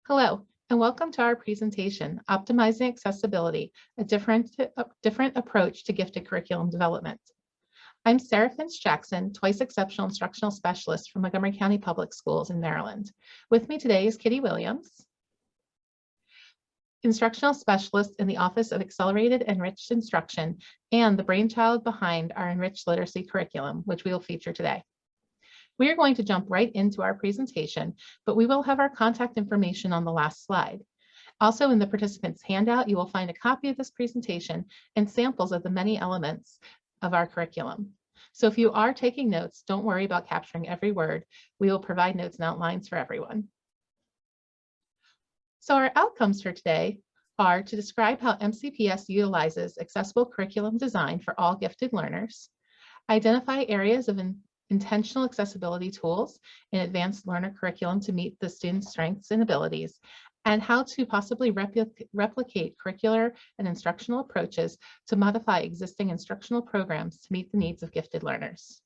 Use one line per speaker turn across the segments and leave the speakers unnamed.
Hello, and welcome to our presentation, Optimizing Accessibility, a different approach to gifted curriculum development. I'm Sarah Finch-Jackson, twice exceptional instructional specialist from Montgomery County Public Schools in Maryland. With me today is Kitty Williams, instructional specialist in the Office of Accelerated Enriched Instruction and the brainchild behind our enriched literacy curriculum, which we will feature today. We are going to jump right into our presentation, but we will have our contact information on the last slide. Also in the participants handout, you will find a copy of this presentation and samples of the many elements of our curriculum. So if you are taking notes, don't worry about capturing every word. We will provide notes and outlines for everyone. So our outcomes for today are to describe how MCPS utilizes accessible curriculum design for all gifted learners, identify areas of intentional accessibility tools in advanced learner curriculum to meet the students' strengths and abilities, and how to possibly replicate curricular and instructional approaches to modify existing instructional programs to meet the needs of gifted learners.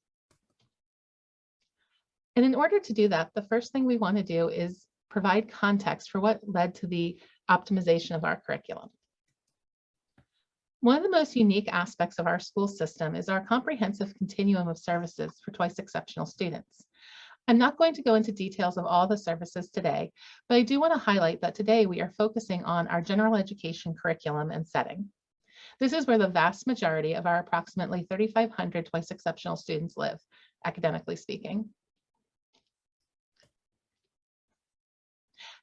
And in order to do that, the first thing we want to do is provide context for what led to the optimization of our curriculum. One of the most unique aspects of our school system is our comprehensive continuum of services for twice exceptional students. I'm not going to go into details of all the services today, but I do want to highlight that today we are focusing on our general education curriculum and setting. This is where the vast majority of our approximately 3,500 twice exceptional students live, academically speaking.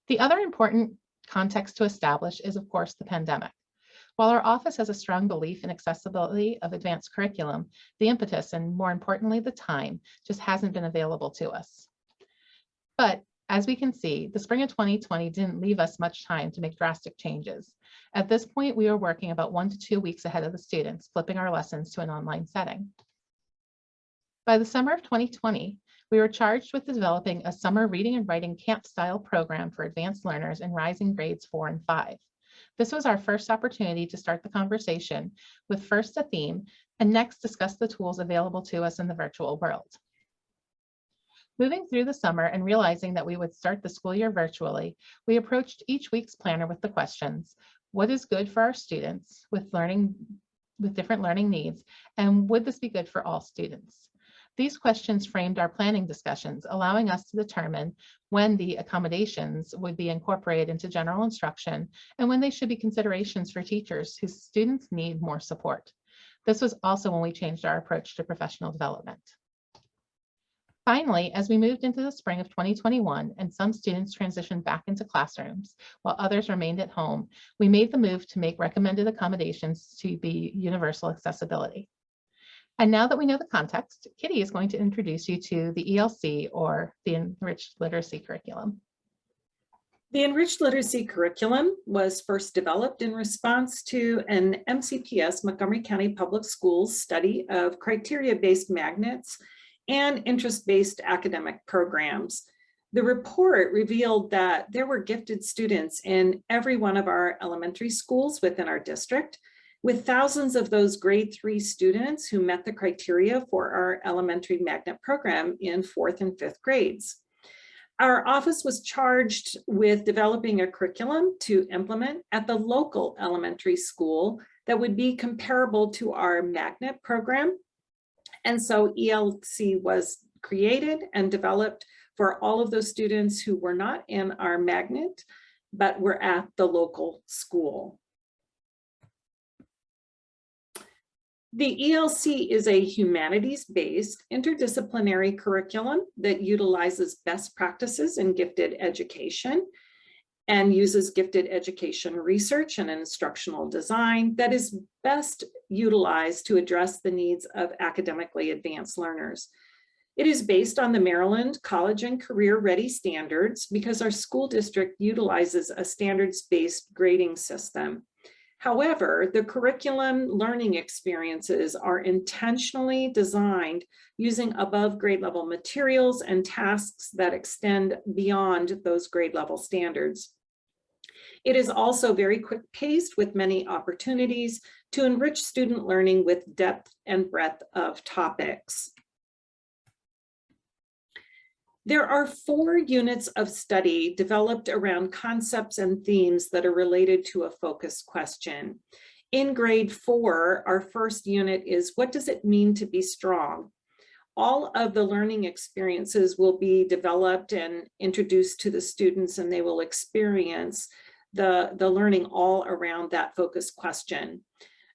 The other important context to establish is, of course, the pandemic. While our office has a strong belief in accessibility of advanced curriculum, the impetus and more importantly, the time just hasn't been available to us. But as we can see, the spring of 2020 didn't leave us much time to make drastic changes. At this point, we are working about 1 to 2 weeks ahead of the students, flipping our lessons to an online setting. By the summer of 2020, we were charged with developing a summer reading and writing camp-style program for advanced learners in rising grades 4 and 5. This was our first opportunity to start the conversation with first a theme and next discuss the tools available to us in the virtual world. Moving through the summer and realizing that we would start the school year virtually, we approached each week's planner with the questions: what is good for our students with different learning needs, and would this be good for all students? These questions framed our planning discussions, allowing us to determine when the accommodations would be incorporated into general instruction and when they should be considerations for teachers whose students need more support. This was also when we changed our approach to professional development. Finally, as we moved into the spring of 2021 and some students transitioned back into classrooms while others remained at home, we made the move to make recommended accommodations to be universal accessibility. And now that we know the context, Kitty is going to introduce you to the ELC, or the Enriched Literacy Curriculum.
The Enriched Literacy Curriculum was first developed in response to an MCPS, Montgomery County Public Schools, study of criteria-based magnets and interest-based academic programs. The report revealed that there were gifted students in every one of our elementary schools within our district, with thousands of those grade 3 students who met the criteria for our elementary magnet program in 4th and 5th grades. Our office was charged with developing a curriculum to implement at the local elementary school that would be comparable to our magnet program. And so ELC was created and developed for all of those students who were not in our magnet, but were at the local school. The ELC is a humanities-based interdisciplinary curriculum that utilizes best practices in gifted education and uses gifted education research and instructional design that is best utilized to address the needs of academically advanced learners. It is based on the Maryland College and Career Ready standards because our school district utilizes a standards-based grading system. However, the curriculum learning experiences are intentionally designed using above grade level materials and tasks that extend beyond those grade level standards. It is also very quick paced with many opportunities to enrich student learning with depth and breadth of topics. There are 4 units of study developed around concepts and themes that are related to a focus question. In grade 4, our first unit is, what does it mean to be strong? All of the learning experiences will be developed and introduced to the students, and they will experience the learning all around that focus question.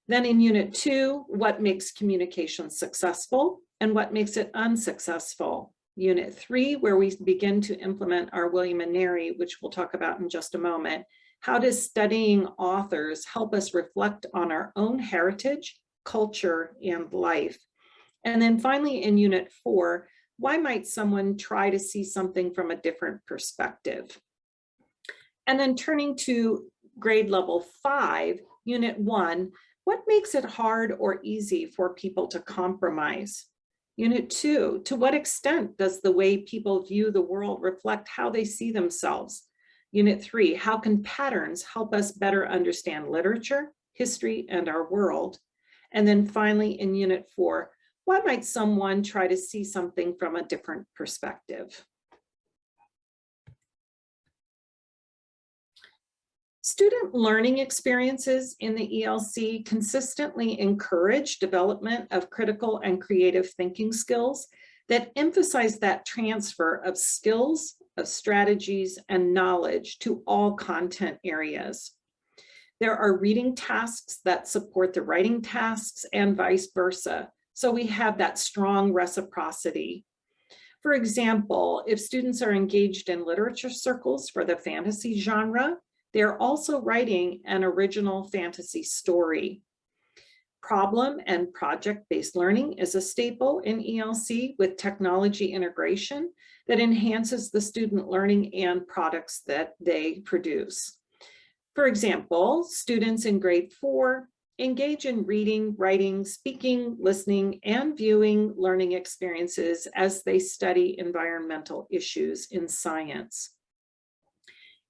Then in unit 2, what makes communication successful and what makes it unsuccessful? Unit 3, where we begin to implement our William and Mary, which we'll talk about in just a moment. How does studying authors help us reflect on our own heritage, culture, and life? And then finally in unit 4, why might someone try to see something from a different perspective? And then turning to grade level 5, unit 1, what makes it hard or easy for people to compromise? Unit 2, to what extent does the way people view the world reflect how they see themselves? Unit 3, how can patterns help us better understand literature, history, and our world? And then finally in unit 4, why might someone try to see something from a different perspective? Student learning experiences in the ELC consistently encourage development of critical and creative thinking skills that emphasize that transfer of skills, of strategies, and knowledge to all content areas. There are reading tasks that support the writing tasks and vice versa. So we have that strong reciprocity. For example, if students are engaged in literature circles for the fantasy genre, they're also writing an original fantasy story. Problem and project-based learning is a staple in ELC with technology integration that enhances the student learning and products that they produce. For example, students in grade 4 engage in reading, writing, speaking, listening, and viewing learning experiences as they study environmental issues in science.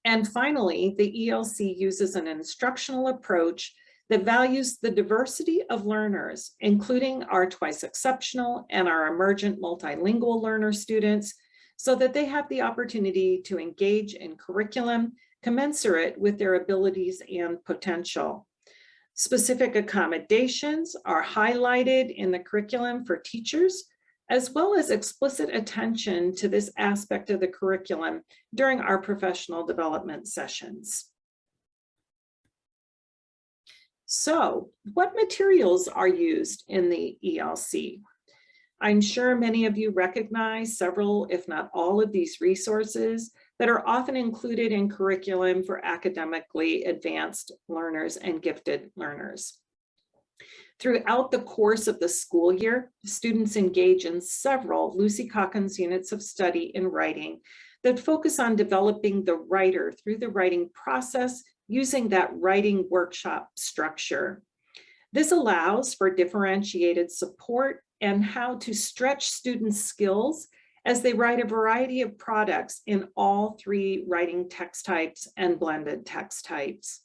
And finally, the ELC uses an instructional approach that values the diversity of learners, including our twice exceptional and our emergent multilingual learner students, so that they have the opportunity to engage in curriculum commensurate with their abilities and potential. Specific accommodations are highlighted in the curriculum for teachers, as well as explicit attention to this aspect of the curriculum during our professional development sessions. So, what materials are used in the ELC? I'm sure many of you recognize several, if not all, of these resources that are often included in curriculum for academically advanced learners and gifted learners. Throughout the course of the school year, students engage in several Lucy Calkins units of study in writing that focus on developing the writer through the writing process using that writing workshop structure. This allows for differentiated support and how to stretch students' skills as they write a variety of products in all 3 writing text types and blended text types.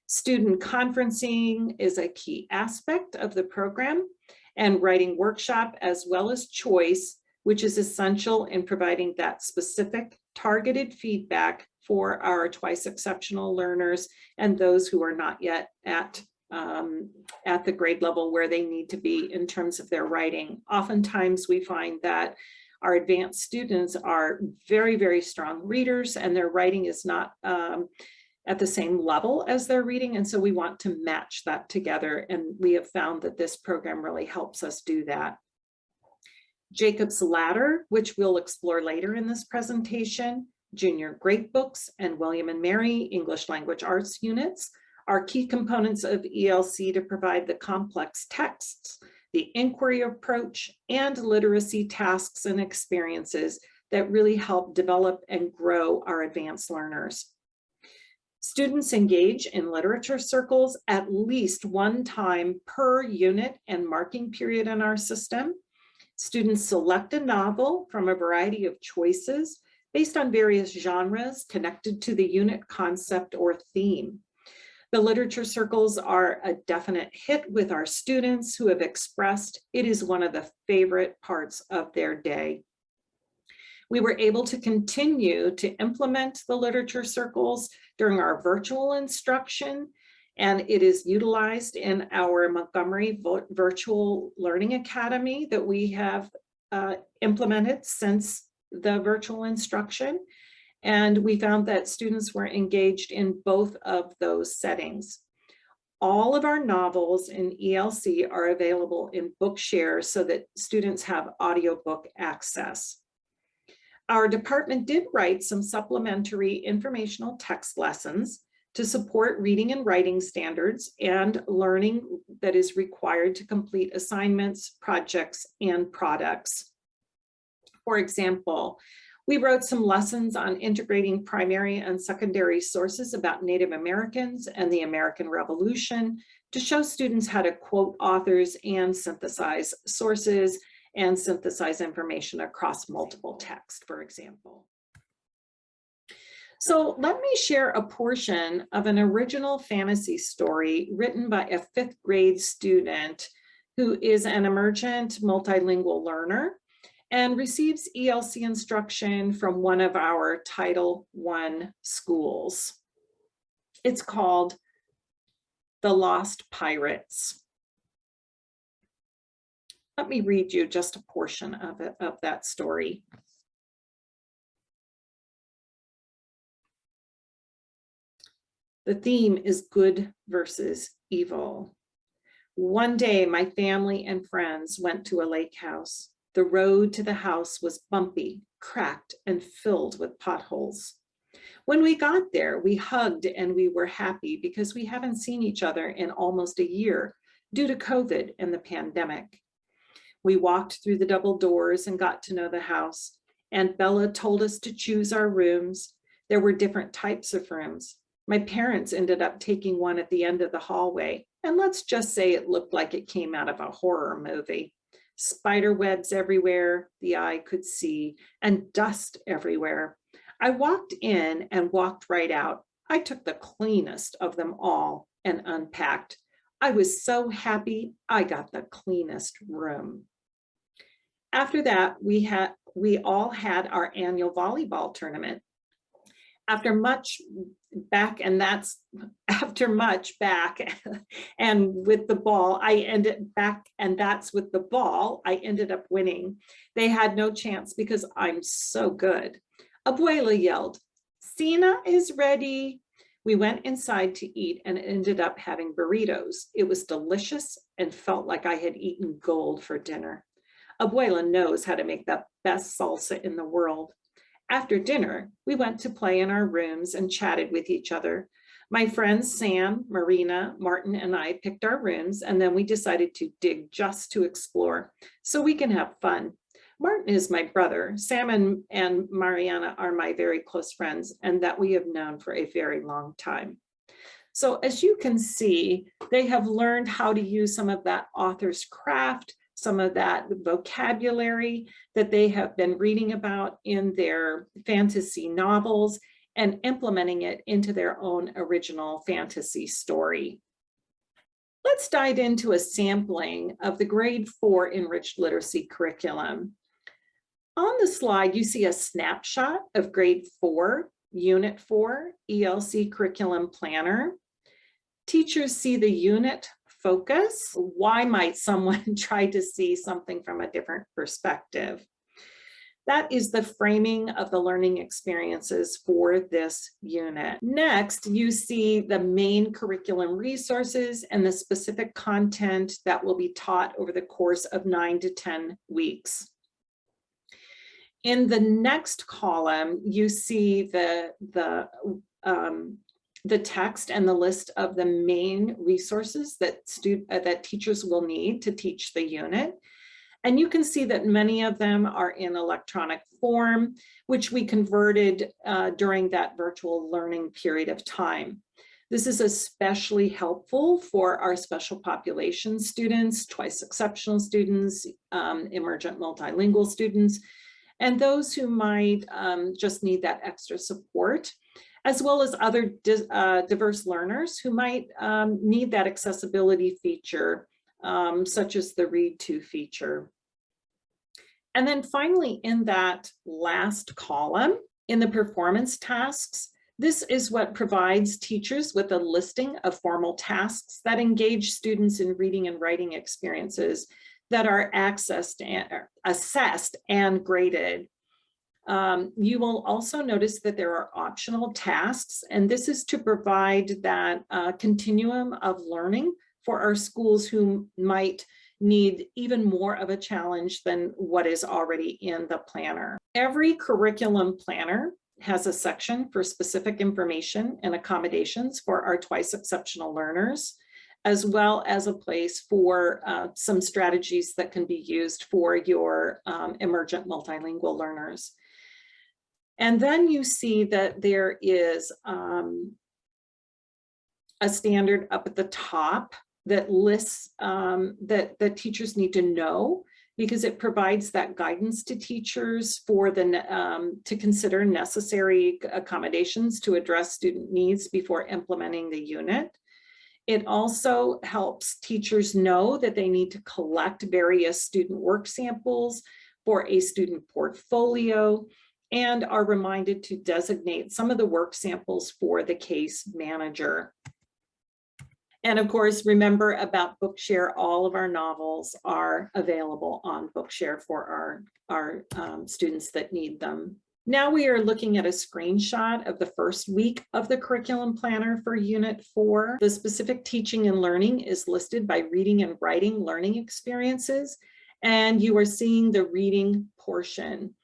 Student conferencing is a key aspect of the program, and writing workshop as well as choice, which is essential in providing that specific targeted feedback for our twice exceptional learners and those who are not yet at the grade level where they need to be in terms of their writing. Oftentimes we find that our advanced students are very, very strong readers and their writing is not at the same level as their reading. And so we want to match that together. And we have found that this program really helps us do that. Jacob's Ladder, which we'll explore later in this presentation, Junior Great Books, and William and Mary English Language Arts units are key components of ELC to provide the complex texts, the inquiry approach, and literacy tasks and experiences that really help develop and grow our advanced learners. Students engage in literature circles at least 1 time per unit and marking period in our system. Students select a novel from a variety of choices based on various genres connected to the unit concept or theme. The literature circles are a definite hit with our students who have expressed it is one of the favorite parts of their day. We were able to continue to implement the literature circles during our virtual instruction, and it is utilized in our Montgomery Virtual Learning Academy that we have implemented since the virtual instruction. And we found that students were engaged in both of those settings. All of our novels in ELC are available in Bookshare so that students have audiobook access. Our department did write some supplementary informational text lessons to support reading and writing standards and learning that is required to complete assignments, projects, and products. For example, we wrote some lessons on integrating primary and secondary sources about Native Americans and the American Revolution to show students how to quote authors and synthesize sources and synthesize information across multiple texts, for example. So let me share a portion of an original fantasy story written by a 5th grade student who is an emergent multilingual learner and receives ELC instruction from one of our Title I schools. It's called The Lost Pirates. Let me read you just a portion of that story. The theme is good versus evil. One day, my family and friends went to a lake house. The road to the house was bumpy, cracked, and filled with potholes. When we got there, we hugged and we were happy because we haven't seen each other in almost a year due to COVID and the pandemic. We walked through the double doors and got to know the house. Aunt Bella told us to choose our rooms. There were different types of rooms. My parents ended up taking one at the end of the hallway, and let's just say it looked like it came out of a horror movie. Spider webs everywhere the eye could see, and dust everywhere. I walked in and walked right out. I took the cleanest of them all and unpacked. I was so happy I got the cleanest room. After that, we all had our annual volleyball tournament. After much back and with the ball, I ended back and that's with the ball, I ended up winning. They had no chance because I'm so good. Abuela yelled, "Cena is ready." We went inside to eat and ended up having burritos. It was delicious and felt like I had eaten gold for dinner. Abuela knows how to make the best salsa in the world. After dinner, we went to play in our rooms and chatted with each other. My friends Sam, Marina, Martin, and I picked our rooms, and then we decided to dig just to explore so we can have fun. Martin is my brother. Sam and Mariana are my very close friends and that we have known for a very long time. So as you can see, they have learned how to use some of that author's craft, some of that vocabulary that they have been reading about in their fantasy novels and implementing it into their own original fantasy story. Let's dive into a sampling of the grade 4 enriched literacy curriculum. On the slide, you see a snapshot of grade 4, unit 4, ELC curriculum planner. Teachers see the unit focus. Why might someone try to see something from a different perspective? That is the framing of the learning experiences for this unit. Next, you see the main curriculum resources and the specific content that will be taught over the course of 9 to 10 weeks. In the next column, you see the text and the list of the main resources that teachers will need to teach the unit. And you can see that many of them are in electronic form, which we converted during that virtual learning period of time. This is especially helpful for our special population students, twice exceptional students, emergent multilingual students, and those who might just need that extra support, as well as other diverse learners who might need that accessibility feature, such as the Read To feature. And then finally, in that last column, in the performance tasks, this is what provides teachers with a listing of formal tasks that engage students in reading and writing experiences that are accessed and assessed and graded. You will also notice that there are optional tasks, and this is to provide that continuum of learning for our schools who might need even more of a challenge than what is already in the planner. Every curriculum planner has a section for specific information and accommodations for our twice exceptional learners, as well as a place for some strategies that can be used for your emergent multilingual learners. And then you see that there is a standard up at the top that lists that teachers need to know, because it provides that guidance to teachers for to consider necessary accommodations to address student needs before implementing the unit. It also helps teachers know that they need to collect various student work samples for a student portfolio, and are reminded to designate some of the work samples for the case manager. And of course, remember about Bookshare, all of our novels are available on Bookshare for our students that need them. Now we are looking at a screenshot of the first week of the curriculum planner for Unit 4. The specific teaching and learning is listed by reading and writing learning experiences, and you are seeing the reading portion.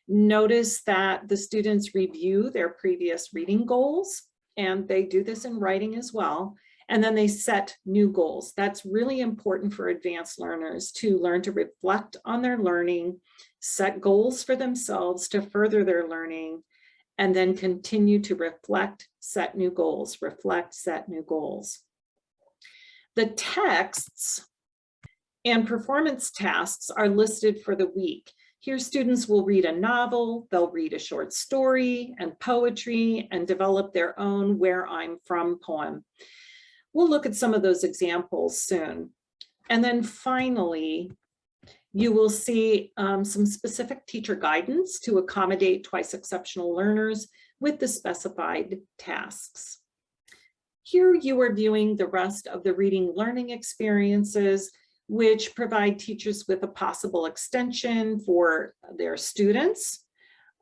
Notice that the students review their previous reading goals, and they do this in writing as well. And then they set new goals. That's really important for advanced learners to learn to reflect on their learning, set goals for themselves to further their learning, and then continue to reflect, set new goals, reflect, set new goals. The texts and performance tasks are listed for the week. Here, students will read a novel, they'll read a short story and poetry, and develop their own Where I'm From poem. We'll look at some of those examples soon. And then finally, you will see some specific teacher guidance to accommodate twice exceptional learners with the specified tasks. Here you are viewing the rest of the reading learning experiences, which provide teachers with a possible extension for their students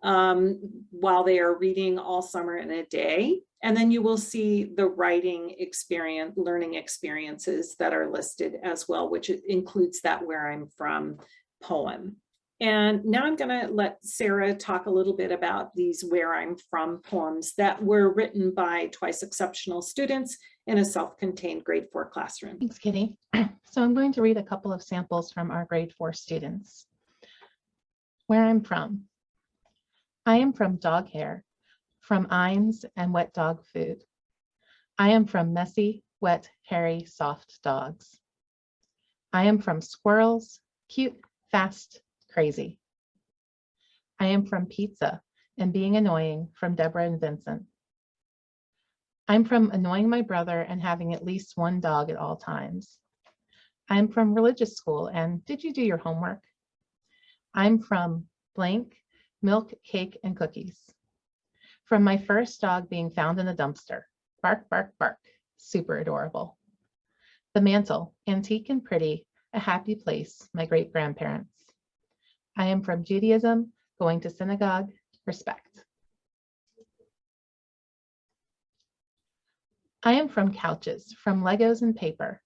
while they are reading all summer in a day. And then you will see the writing experience, learning experiences that are listed as well, which includes that Where I'm From poem. And now I'm going to let Sarah talk a little bit about these Where I'm From poems that were written by twice exceptional students in a self-contained grade 4 classroom.
Thanks, Kitty. So I'm going to read a couple of samples from our grade 4 students. Where I'm From. I am from dog hair, from Eins and wet dog food. I am from messy, wet, hairy, soft dogs. I am from squirrels, cute, fast, crazy. I am from pizza and being annoying, from Deborah and Vincent. I'm from annoying my brother and having at least one dog at all times. I'm from religious school and did you do your homework? I'm from blank, milk, cake, and cookies. From my first dog being found in a dumpster. Bark, bark, bark. Super adorable. The mantle, antique and pretty, a happy place, my great-grandparents. I am from Judaism, going to synagogue, respect. I am from couches, from Legos and paper.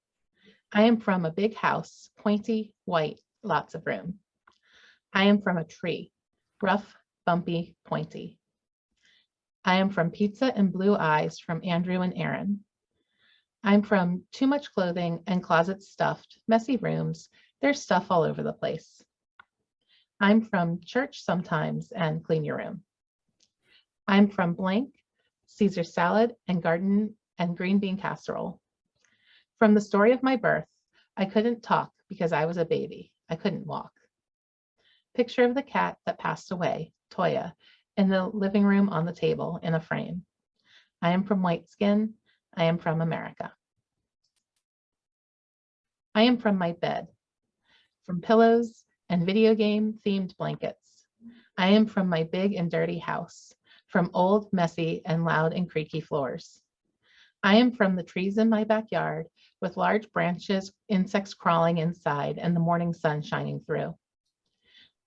I am from a big house, pointy, white, lots of room. I am from a tree, rough, bumpy, pointy. I am from pizza and blue eyes from Andrew and Aaron. I'm from too much clothing and closets stuffed, messy rooms, there's stuff all over the place. I'm from church sometimes and clean your room. I'm from blank, Caesar salad and garden and green bean casserole. From the story of my birth, I couldn't talk because I was a baby. I couldn't walk. Picture of the cat that passed away, Toya, in the living room on the table in a frame. I am from white skin. I am from America. I am from my bed, from pillows, and video game themed blankets. I am from my big and dirty house, from old, messy, and loud and creaky floors. I am from the trees in my backyard with large branches, insects crawling inside, and the morning sun shining through.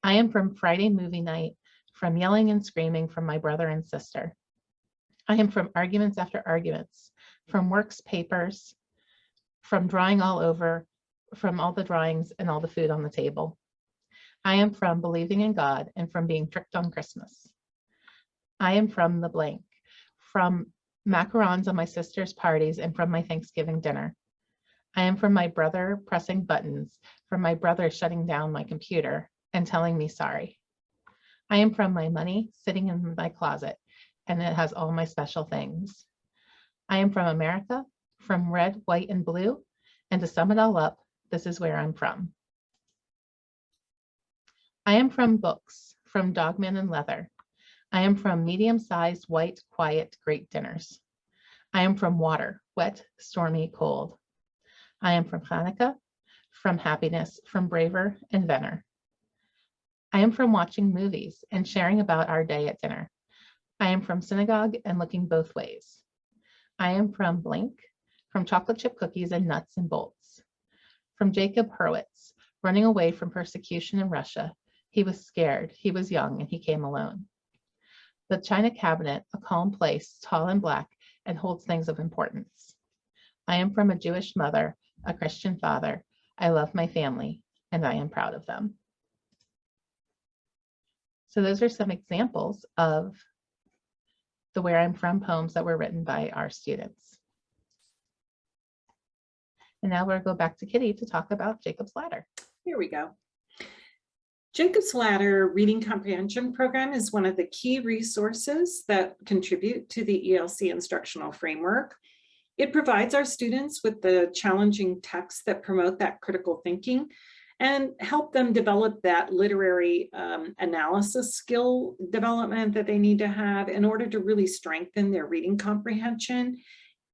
I am from Friday movie night, from yelling and screaming from my brother and sister. I am from arguments after arguments, from works papers, from drawing all over, from all the drawings and all the food on the table. I am from believing in God and from being tricked on Christmas. I am from the blank, from macarons on my sister's parties and from my Thanksgiving dinner. I am from my brother pressing buttons, from my brother shutting down my computer and telling me sorry. I am from my money sitting in my closet, and it has all my special things. I am from America, from red, white, and blue, and to sum it all up, this is where I'm from. I am from books, from Dogman and Leather. I am from medium-sized, white, quiet, great dinners. I am from water, wet, stormy, cold. I am from Hanukkah, from happiness, from braver and Venner. I am from watching movies and sharing about our day at dinner. I am from synagogue and looking both ways. I am from blank, from chocolate chip cookies and nuts and bolts. From Jacob Hurwitz, running away from persecution in Russia. He was scared, he was young, and he came alone. The china cabinet, a calm place, tall and black, and holds things of importance. I am from a Jewish mother, a Christian father. I love my family, and I am proud of them. So those are some examples of the Where I'm From poems that were written by our students. And now we'll go back to Kitty to talk about Jacob's Ladder.
Here we go. Jacob's Ladder Reading Comprehension Program is one of the key resources that contribute to the ELC instructional framework. It provides our students with the challenging texts that promote that critical thinking and help them develop that literary analysis skill development that they need to have in order to really strengthen their reading comprehension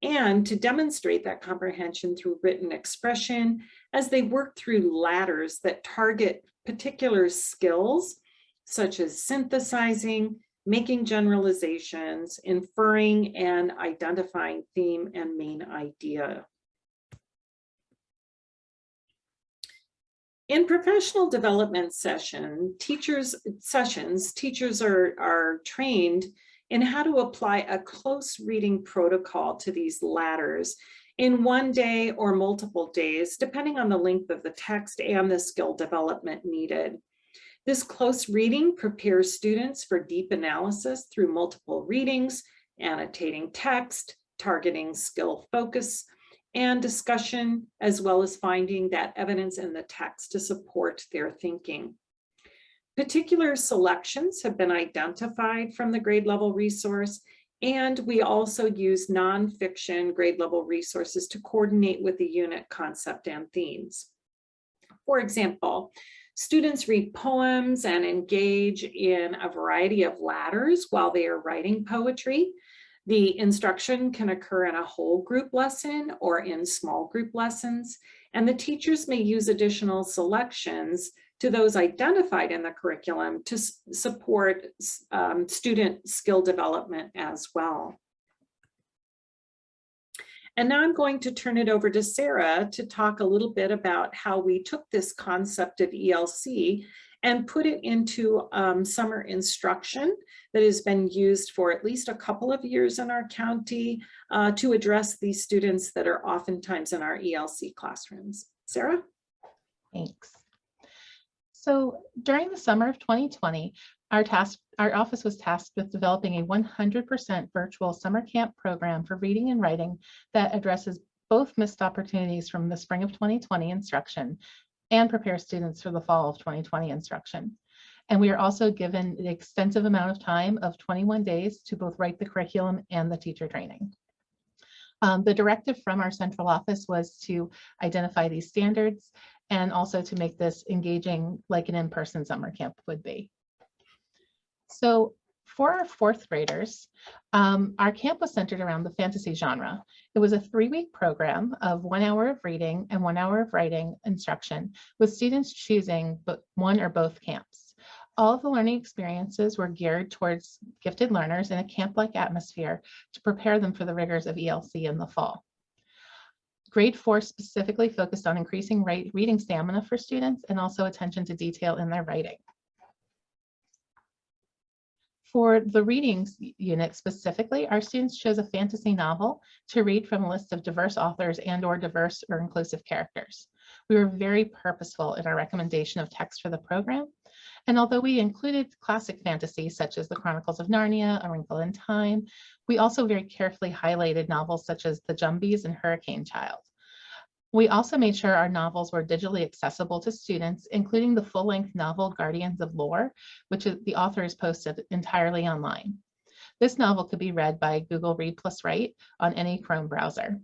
and to demonstrate that comprehension through written expression as they work through ladders that target particular skills such as synthesizing, making generalizations, inferring, and identifying theme and main idea. In professional development teachers are trained in how to apply a close reading protocol to these ladders in one day or multiple days, depending on the length of the text and the skill development needed. This close reading prepares students for deep analysis through multiple readings, annotating text, targeting skill focus, and discussion, as well as finding that evidence in the text to support their thinking. Particular selections have been identified from the grade level resource, and we also use nonfiction grade level resources to coordinate with the unit concept and themes. For example, students read poems and engage in a variety of ladders while they are writing poetry. The instruction can occur in a whole group lesson or in small group lessons, and the teachers may use additional selections to those identified in the curriculum to support student skill development as well. And now I'm going to turn it over to Sarah to talk a little bit about how we took this concept of ELC and put it into summer instruction that has been used for at least a couple of years in our county to address these students that are oftentimes in our ELC classrooms. Sarah?
Thanks. So during the summer of 2020, our office was tasked with developing a 100% virtual summer camp program for reading and writing that addresses both missed opportunities from the spring of 2020 instruction and prepares students for the fall of 2020 instruction. And we are also given the extensive amount of time of 21 days to both write the curriculum and the teacher training. The directive from our central office was to identify these standards and also to make this engaging like an in-person summer camp would be. So For our fourth graders, our camp was centered around the fantasy genre. It was a 3-week program of 1 hour of reading and 1 hour of writing instruction, with students choosing one or both camps. All of the learning experiences were geared towards gifted learners in a camp-like atmosphere to prepare them for the rigors of ELC in the fall. Grade 4 specifically focused on increasing reading stamina for students and also attention to detail in their writing. For the readings unit specifically, our students chose a fantasy novel to read from a list of diverse authors and/or diverse or inclusive characters. We were very purposeful in our recommendation of text for the program. And although we included classic fantasy such as The Chronicles of Narnia, A Wrinkle in Time, we also very carefully highlighted novels such as The Jumbies and Hurricane Child. We also made sure our novels were digitally accessible to students, including the full-length novel Guardians of Lore, which the author is posted entirely online. This novel could be read by Google Read + Write on any Chrome browser.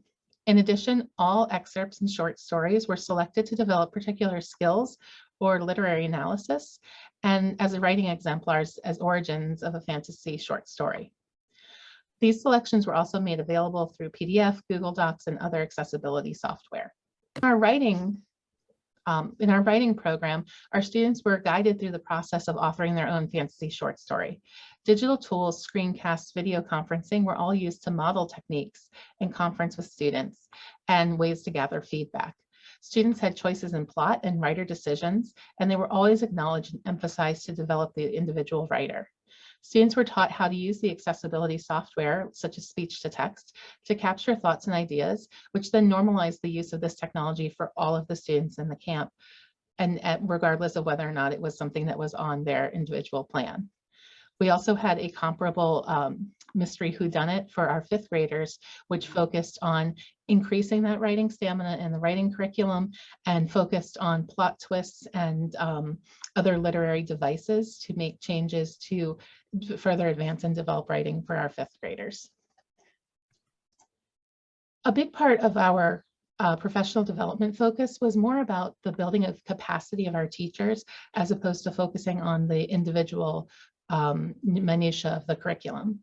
In addition, all excerpts and short stories were selected to develop particular skills or literary analysis, and as writing exemplars as origins of a fantasy short story. These selections were also made available through PDF, Google Docs, and other accessibility software. In our writing program, our students were guided through the process of authoring their own fantasy short story. Digital tools, screencasts, video conferencing were all used to model techniques and conference with students and ways to gather feedback. Students had choices in plot and writer decisions, and they were always acknowledged and emphasized to develop the individual writer. Students were taught how to use the accessibility software, such as speech to text, to capture thoughts and ideas, which then normalized the use of this technology for all of the students in the camp, and regardless of whether or not it was something that was on their individual plan. We also had a comparable mystery whodunit for our fifth graders, which focused on increasing that writing stamina in the writing curriculum and focused on plot twists and other literary devices to make changes to further advance and develop writing for our fifth graders. A big part of our professional development focus was more about the building of capacity of our teachers as opposed to focusing on the individual minutiae of the curriculum.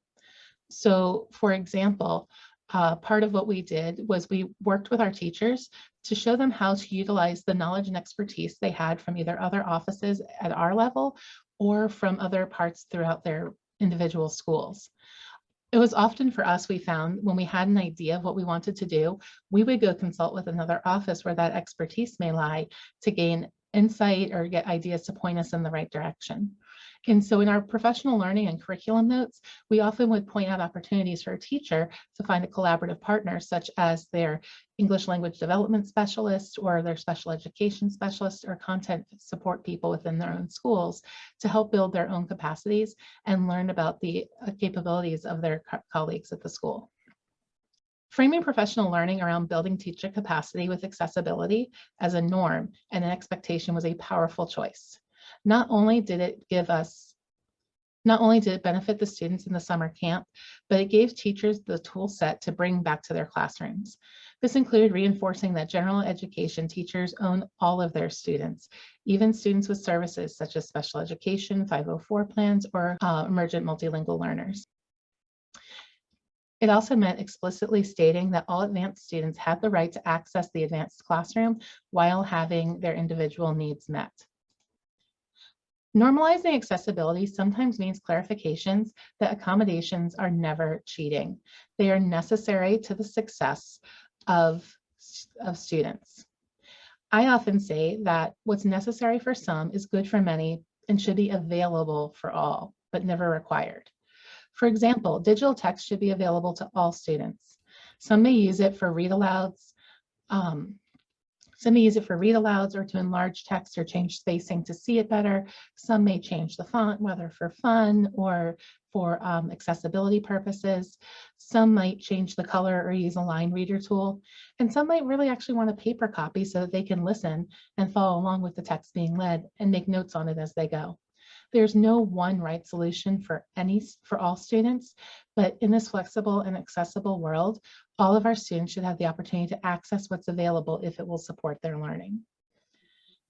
So, for example, part of what we did was we worked with our teachers to show them how to utilize the knowledge and expertise they had from either other offices at our level or from other parts throughout their individual schools. It was often for us, we found, when we had an idea of what we wanted to do, we would go consult with another office where that expertise may lie to gain insight or get ideas to point us in the right direction. And so in our professional learning and curriculum notes, we often would point out opportunities for a teacher to find a collaborative partner, such as their English language development specialist or their special education specialist or content support people within their own schools to help build their own capacities and learn about the capabilities of their colleagues at the school. Framing professional learning around building teacher capacity with accessibility as a norm and an expectation was a powerful choice. Not only did it benefit the students in the summer camp, but it gave teachers the tool set to bring back to their classrooms. This included reinforcing that general education teachers own all of their students, even students with services such as special education, 504 plans, or emergent multilingual learners. It also meant explicitly stating that all advanced students had the right to access the advanced classroom while having their individual needs met. Normalizing accessibility sometimes means clarifications that accommodations are never cheating. They are necessary to the success of students. I often say that what's necessary for some is good for many and should be available for all, but never required. For example, digital text should be available to all students. Some may use it for read-alouds. Some may use it for read-alouds or to enlarge text or change spacing to see it better. Some may change the font, whether for fun or for accessibility purposes. Some might change the color or use a line reader tool. And some might really actually want a paper copy so that they can listen and follow along with the text being read and make notes on it as they go. There's no one right solution for all students, but in this flexible and accessible world, all of our students should have the opportunity to access what's available if it will support their learning.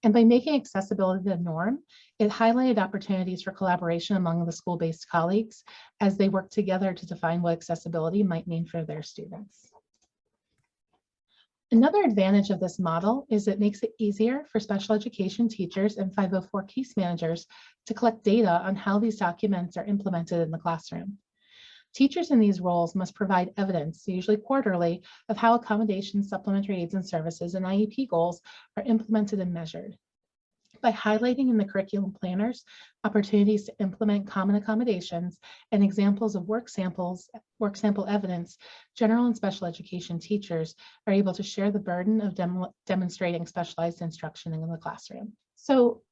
And by making accessibility the norm, it highlighted opportunities for collaboration among the school-based colleagues as they work together to define what accessibility might mean for their students. Another advantage of this model is it makes it easier for special education teachers and 504 case managers to collect data on how these documents are implemented in the classroom. Teachers in these roles must provide evidence, usually quarterly, of how accommodations, supplementary aids and services, and IEP goals are implemented and measured. By highlighting in the curriculum planners opportunities to implement common accommodations and examples of work sample evidence, general and special education teachers are able to share the burden of demonstrating specialized instruction in the classroom. So,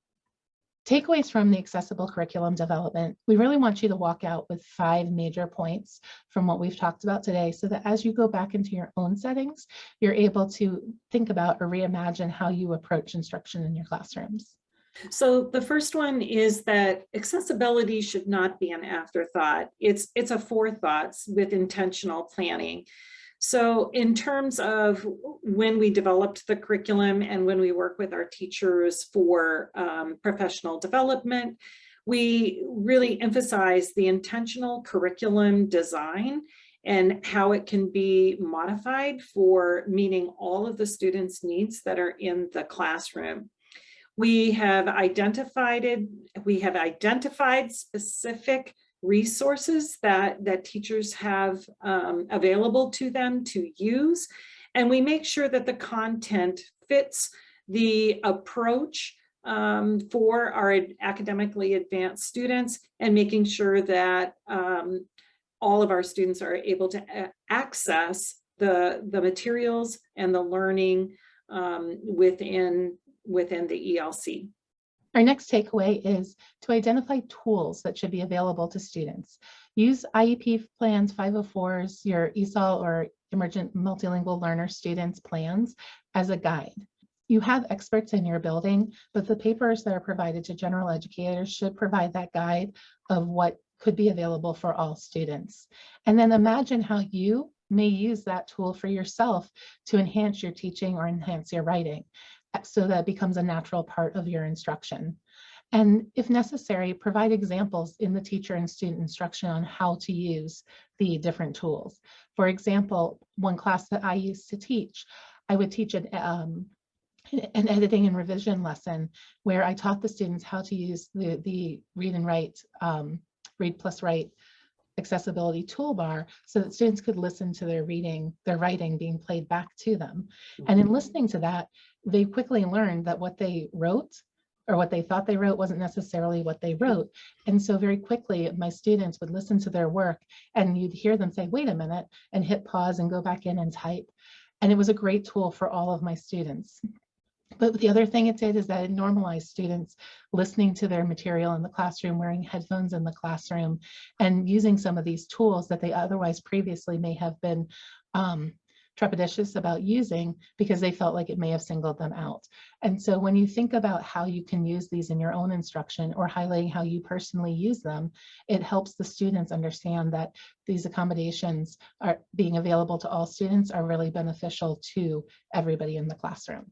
takeaways from the accessible curriculum development, we really want you to walk out with 5 major points from what we've talked about today, so that as you go back into your own settings, you're able to think about or reimagine how you approach instruction in your classrooms.
So the first one is that accessibility should not be an afterthought. It's a forethought with intentional planning. So in terms of when we developed the curriculum and when we work with our teachers for professional development, we really emphasize the intentional curriculum design and how it can be modified for meeting all of the students' needs that are in the classroom. We have identified specific resources that teachers have available to them to use, and we make sure that the content fits the approach for our academically advanced students, and making sure that all of our students are able to access the materials and the learning within the ELC.
Our next takeaway is to identify tools that should be available to students. Use IEP plans, 504s, your ESOL or Emergent Multilingual Learner students plans as a guide. You have experts in your building, but the papers that are provided to general educators should provide that guide of what could be available for all students. And then imagine how you may use that tool for yourself to enhance your teaching or enhance your writing, so that becomes a natural part of your instruction. And if necessary, provide examples in the teacher and student instruction on how to use the different tools. For example, one class that I used to teach, I would teach an editing and revision lesson where I taught the students how to use the read and write, read plus write accessibility toolbar, so that students could listen to their writing being played back to them. And in listening to that, they quickly learned that what they wrote or what they thought they wrote wasn't necessarily what they wrote. And so very quickly, my students would listen to their work and you'd hear them say, wait a minute, and hit pause and go back in and type. And it was a great tool for all of my students. But the other thing it did is that it normalized students listening to their material in the classroom, wearing headphones in the classroom, and using some of these tools that they otherwise previously may have been trepidatious about using because they felt like it may have singled them out. And so when you think about how you can use these in your own instruction or highlighting how you personally use them, it helps the students understand that these accommodations are being available to all students are really beneficial to everybody in the classroom.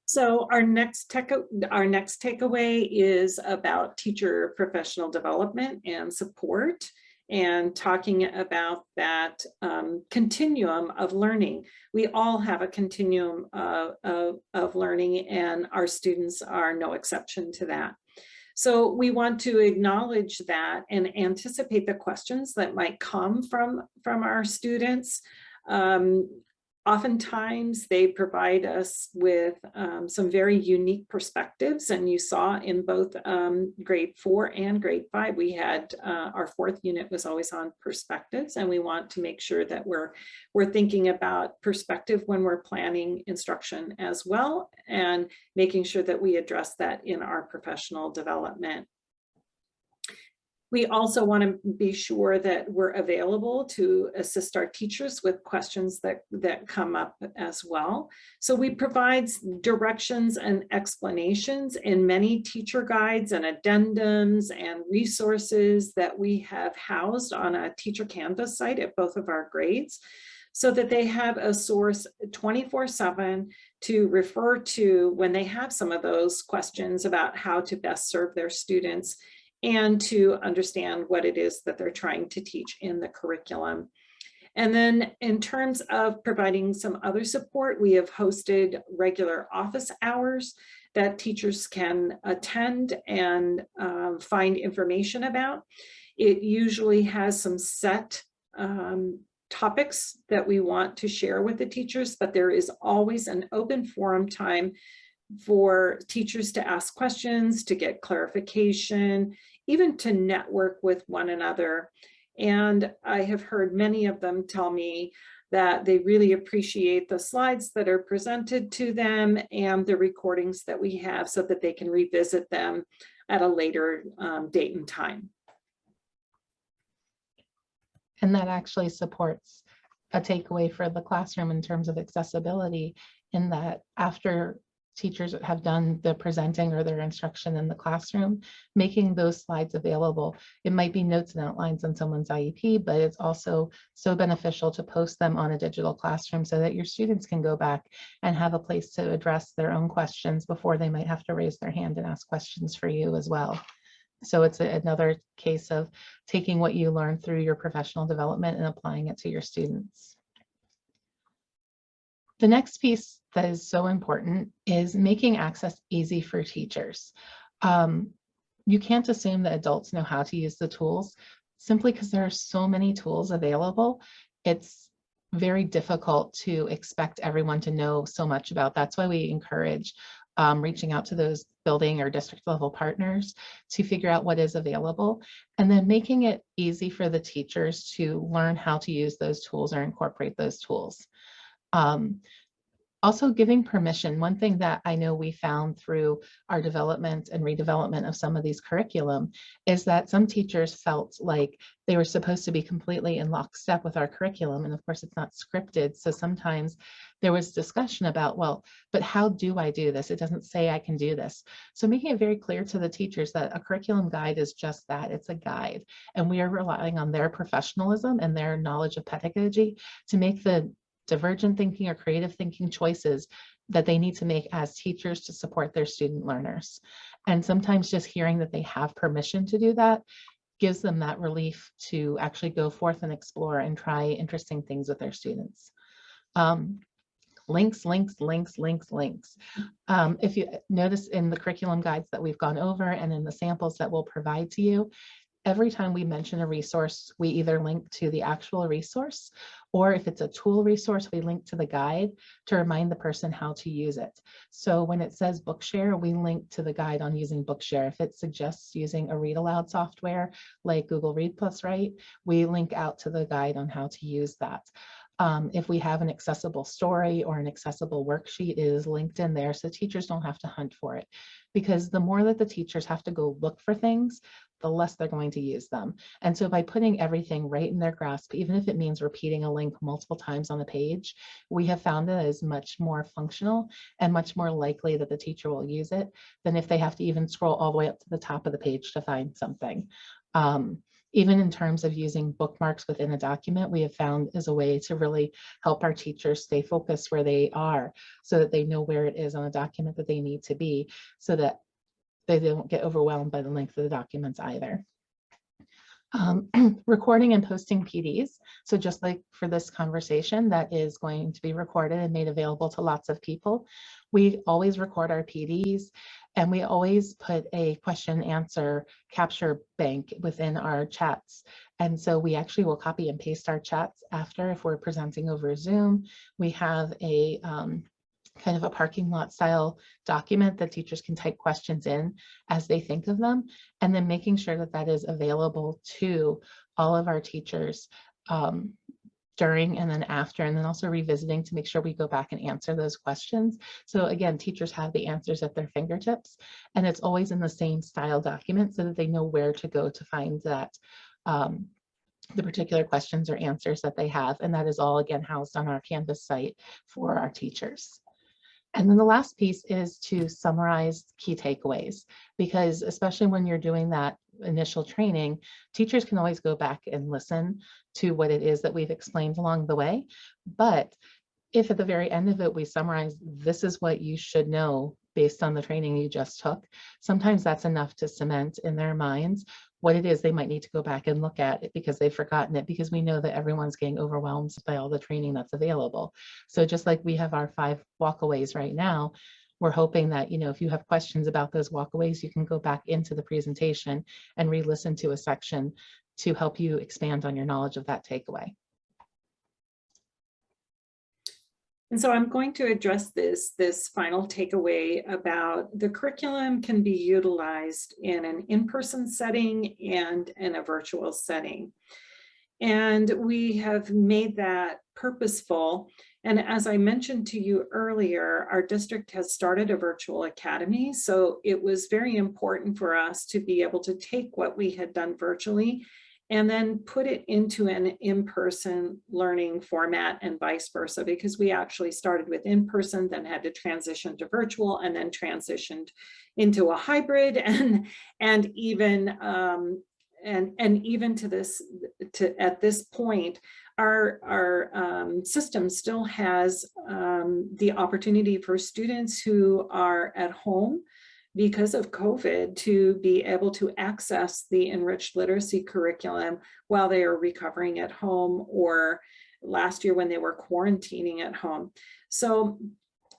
So our next takeaway is about teacher professional development and support, and talking about that continuum of learning. We all have a continuum of learning, and our students are no exception to that. So we want to acknowledge that and anticipate the questions that might come from our students. Oftentimes they provide us with some very unique perspectives, and you saw in both grade 4 and grade 5, we had our 4th unit was always on perspectives, and we want to make sure that we're thinking about perspective when we're planning instruction as well, and making sure that we address that in our professional development. We also want to be sure that we're available to assist our teachers with questions that come up as well. So we provide directions and explanations in many teacher guides and addendums and resources that we have housed on a teacher Canvas site at both of our grades. so that they have a source 24/7 to refer to when they have some of those questions about how to best serve their students and to understand what it is that they're trying to teach in the curriculum. And then in terms of providing some other support, we have hosted regular office hours that teachers can attend and find information about. It usually has some set topics that we want to share with the teachers, but there is always an open forum time for teachers to ask questions, to get clarification, even to network with one another. And I have heard many of them tell me that they really appreciate the slides that are presented to them and the recordings that we have so that they can revisit them at a later date and time.
And that actually supports a takeaway for the classroom in terms of accessibility, in that after teachers have done the presenting or their instruction in the classroom, making those slides available. It might be notes and outlines on someone's IEP, but it's also so beneficial to post them on a digital classroom so that your students can go back and have a place to address their own questions before they might have to raise their hand and ask questions for you as well. So it's another case of taking what you learned through your professional development and applying it to your students. The next piece that is so important is making access easy for teachers. You can't assume that adults know how to use the tools simply because there are so many tools available. It's very difficult to expect everyone to know so much about. That's why we encourage reaching out to those building or district level partners to figure out what is available, and then making it easy for the teachers to learn how to use those tools or incorporate those tools. Also giving permission. One thing that I know we found through our development and redevelopment of some of these curriculum is that some teachers felt like they were supposed to be completely in lockstep with our curriculum. And of course, it's not scripted. So sometimes there was discussion about, well, but how do I do this? It doesn't say I can do this. So making it very clear to the teachers that a curriculum guide is just that, it's a guide. And we are relying on their professionalism and their knowledge of pedagogy to make the divergent thinking or creative thinking choices that they need to make as teachers to support their student learners. And sometimes just hearing that they have permission to do that gives them that relief to actually go forth and explore and try interesting things with their students. Links. If you notice in the curriculum guides that we've gone over and in the samples that we'll provide to you, every time we mention a resource, we either link to the actual resource, or if it's a tool resource, we link to the guide to remind the person how to use it. So when it says Bookshare, we link to the guide on using Bookshare. If it suggests using a read aloud software like Google Read Plus Write, we link out to the guide on how to use that. If we have an accessible story or an accessible worksheet, it is linked in there so teachers don't have to hunt for it. Because the more that the teachers have to go look for things, the less they're going to use them. And so by putting everything right in their grasp, even if it means repeating a link multiple times on the page, we have found it is much more functional and much more likely that the teacher will use it than if they have to even scroll all the way up to the top of the page to find something. Even in terms of using bookmarks within a document, we have found is a way to really help our teachers stay focused where they are so that they know where it is on a document that they need to be, so that they don't get overwhelmed by the length of the documents either. Recording and posting PDs. So just like for this conversation that is going to be recorded and made available to lots of people, we always record our PDs, and we always put a question answer capture bank within our chats. And so we actually will copy and paste our chats after if we're presenting over Zoom. We have a kind of a parking lot style document that teachers can type questions in as they think of them, and then making sure that that is available to all of our teachers during and then after, and then also revisiting to make sure we go back and answer those questions. So again, teachers have the answers at their fingertips, and it's always in the same style document so that they know where to go to find that the particular questions or answers that they have. And that is all again housed on our Canvas site for our teachers. And then the last piece is to summarize key takeaways, because especially when you're doing that initial training, teachers can always go back and listen to what it is that we've explained along the way. But if at the very end of it, we summarize, this is what you should know based on the training you just took, sometimes that's enough to cement in their minds what it is they might need to go back and look at it because they've forgotten it, because we know that everyone's getting overwhelmed by all the training that's available. So just like we have our 5 walkaways right now, we're hoping that, if you have questions about those walkaways, you can go back into the presentation and re-listen to a section to help you expand on your knowledge of that takeaway.
And so I'm going to address this final takeaway about the curriculum can be utilized in an in-person setting and in a virtual setting. And we have made that purposeful. And as I mentioned to you earlier, our district has started a virtual academy. So it was very important for us to be able to take what we had done virtually and then put it into an in-person learning format and vice versa, because we actually started with in-person, then had to transition to virtual, and then transitioned into a hybrid, and even even at this point, our system still has the opportunity for students who are at home because of COVID to be able to access the enriched literacy curriculum while they are recovering at home, or last year when they were quarantining at home. So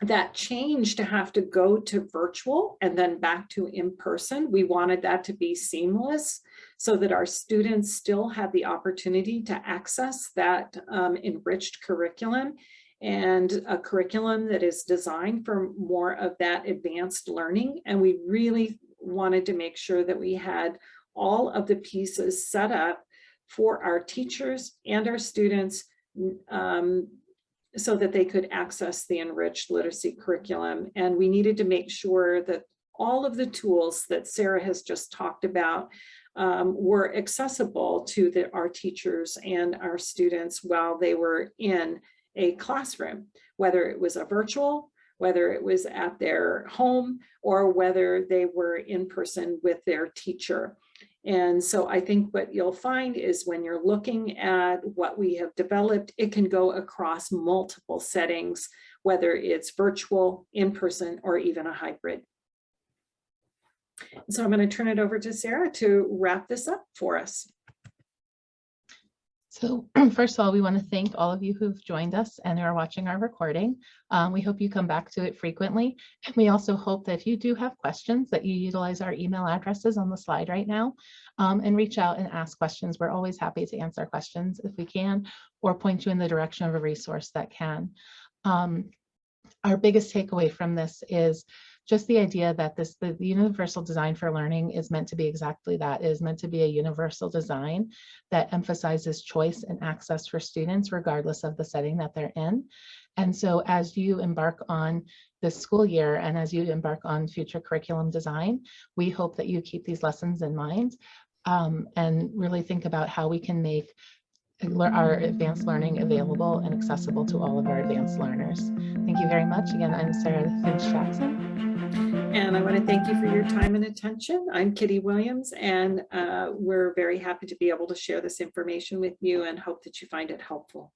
that change to have to go to virtual and then back to in-person, we wanted that to be seamless so that our students still had the opportunity to access that enriched curriculum, and a curriculum that is designed for more of that advanced learning. And we really wanted to make sure that we had all of the pieces set up for our teachers and our students so that they could access the enriched literacy curriculum. And we needed to make sure that all of the tools that Sarah has just talked about were accessible to our teachers and our students while they were in a classroom, whether it was a virtual, whether it was at their home, or whether they were in person with their teacher. And so I think what you'll find is when you're looking at what we have developed, it can go across multiple settings, whether it's virtual, in person, or even a hybrid. So I'm going to turn it over to Sarah to wrap this up for us.
So first of all, we want to thank all of you who've joined us and who are watching our recording. We hope you come back to it frequently. And we also hope that if you do have questions, that you utilize our email addresses on the slide right now and reach out and ask questions. We're always happy to answer questions if we can, or point you in the direction of a resource that can. Our biggest takeaway from this is just the idea that the universal design for learning is meant to be exactly that. It is meant to be a universal design that emphasizes choice and access for students, regardless of the setting that they're in. And so as you embark on this school year and as you embark on future curriculum design, we hope that you keep these lessons in mind and really think about how we can make our advanced learning available and accessible to all of our advanced learners. Thank you very much. Again, I'm Sarah Finch-Jackson.
And I want to thank you for your time and attention. I'm Kitty Williams, and we're very happy to be able to share this information with you and hope that you find it helpful.